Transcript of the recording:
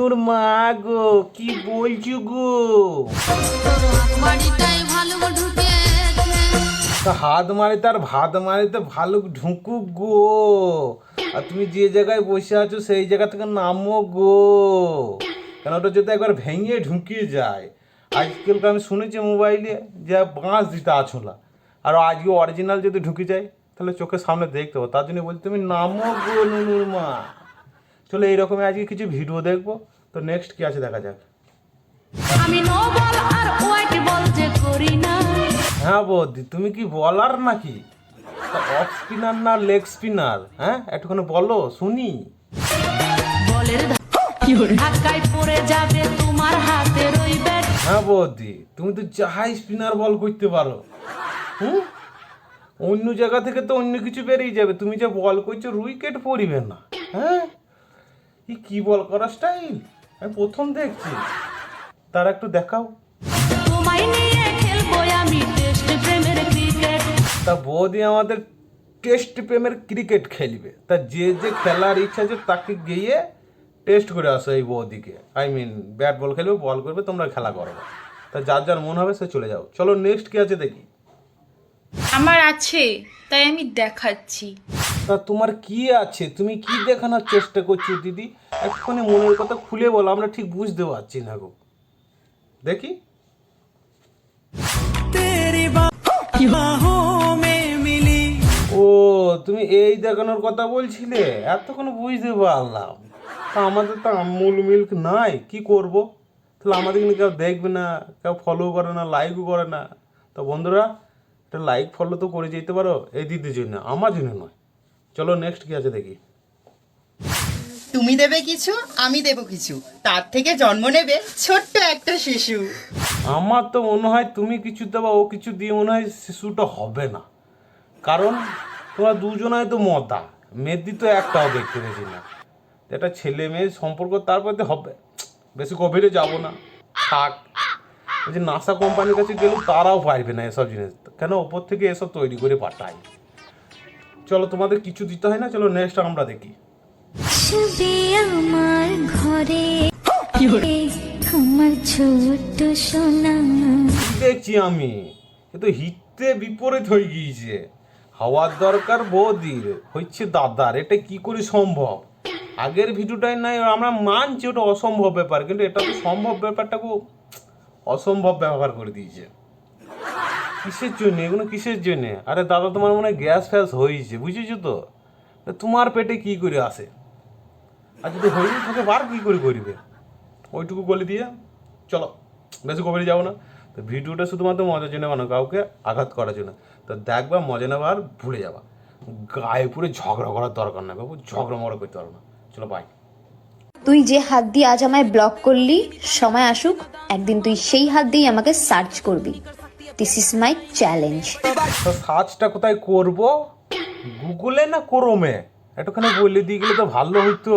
নুনুর মা গো, কি বলছো গো? তা হাত মারিতে আর ভাত মারিতে ভালুক ঢুকুক গো। আর তুমি যে জায়গায় বসে আছো সেই জায়গা থেকে নামো গো, কেন ওটা যদি একবার ভেঙে ঢুকিয়ে যায়। আজকালকে আমি শুনেছি মোবাইলে যে বাঁশ দিতে আছোলা, আর আজকে অরিজিনাল যদি ঢুকে যায় তাহলে চোখের সামনে দেখতে পাবো। তার জন্য বলছি তুমি নামো গো নুনুর মা। চলো এইরকমই আজকে কিছু ভিডিও দেখবো। তো নেক্সট কি আছে দেখা যাক। আমি নো বল আর ওয়াইট বল যে করি না। হ্যাঁ বৌদি, তুমি কি বলার নাকি? অফ স্পিনার না লেগ স্পিনার? হ্যাঁ একটুখানি বলো শুনি। বলের ধাক্কায় পড়ে যাবে তোমার হাতের ওই ব্যাট। হ্যাঁ বৌদি, তুমি তো যাহাই স্পিনার বল করতে পারো। অন্য জায়গা থেকে তো অন্য কিছু বেরিয়ে যাবে, তুমি যে বল করছো উইকেট পড়িবে না। হ্যাঁ কি বল করার স্টাইল আমি প্রথম দেখছি। তার একটু দেখাও। তোমায় নিয়ে খেলবো আমি টেস্ট প্রেমের ক্রিকেট। তা বৌদি আমাদের টেস্ট প্রেমের ক্রিকেট খেলবে, তা যে যে খেলার ইচ্ছা আছে তাকে গিয়ে টেস্ট করে আসো এই বৌদিকে। ব্যাট বল খেলবে, বল করবে, তোমরা খেলা করো। তা যার যার মন হবে সে চলে যাও। চলো নেক্সট কি আছে দেখি। আমার আছে, তাই আমি দেখাচ্ছি। তা তোমার কি আছে, তুমি কি দেখানোর চেষ্টা করছো দিদি? একটুখানি মনের কথা খুলে বলো, আমরা ঠিক বুঝতে পারছি না গো। দেখি। ও তুমি এই দেখানোর কথা বলছিলে, এতক্ষণ বুঝতে পারলাম। তা আমাদের তো আমুল মিল্ক নাই, কি করব? তাহলে আমাদের কিন্তু কেউ দেখবে না, কেউ ফলো করে না, লাইকও করে না। তো বন্ধুরা একটা লাইক ফলো তো করে যেতে পারো এই দিদির জন্য, আমার জন্য নয়। চলো নেক্সট কি আছে দেখি। তুমি দেবে কিছু, আমি দেব কিছু, তার থেকে জন্ম নেবে ছোট্ট একটা শিশু। আমার তো মনে হয় তুমি কিছু দেবা, ও কিছু দিয়ে মনে হয় শিশুটা হবে না। কারণ তোমরা দুজনাই তো মদা, মেয়েদি তো একটাও দেখতে পেয়েছি না। এটা ছেলে মেয়ের সম্পর্ক, তারপরে হবে। বেশি গভীরে যাব না, থাক। এই যে নাসা কোম্পানির কাছে গেলেও তারাও পারবে না এসব জিনিস, কেন ওপর থেকে এসব তৈরি করে পাঠায়। চলো তোমাদের কিছু দিতে হয় না, চলো নেক্সট আমরা দেখি। আমার ঘরে আমার ছোট সোনা। দেখছি আমি কিন্তু হিতে বিপরীত হয়ে গিয়েছে। হওয়ার দরকার বৌদির, হচ্ছে দাদার। এটা কি করে সম্ভব? আগের ভিডিওটাই নাই, আমরা মানছি ওটা অসম্ভব ব্যাপার, কিন্তু এটা তো সম্ভব ব্যাপারটাকে অসম্ভব ব্যবহার করে দিয়েছে। কিসের জন্য এগুলো, কিসের জন্য? আরে দাদা তোমার মনে হয় গ্যাস ফ্যাস হয়েছে, বুঝেছো তো? তোমার পেটে কি করে আসে? আর যদি হয়ে থাকে বার কি করে করবে? ওইটুকু বলে দিয়ে চলো, বেশি গভীরে যাবো না। তো ভিডিওটা শুধুমাত্র মজার জন্য বানাও, কাউকে আঘাত করার জন্য। তো দেখবা, মজা নেবা আর ভুলে যাবা। গায়ে পুরো ঝগড়া করার দরকার নাই বাবু, ঝগড়া মগড়া করতে পারো না। চলো বাই। তুই যে হাত দিয়ে আজ আমায় ব্লক করলি, সময় আসুক একদিন তুই সেই হাত দিয়ে আমাকে সার্চ করবি। This is my challenge. তো সার্চটা কোথায় করবো? গুগলে না ক্রোমে? একটুখানি বলে দিয়ে গেলে তো ভালো হইতো।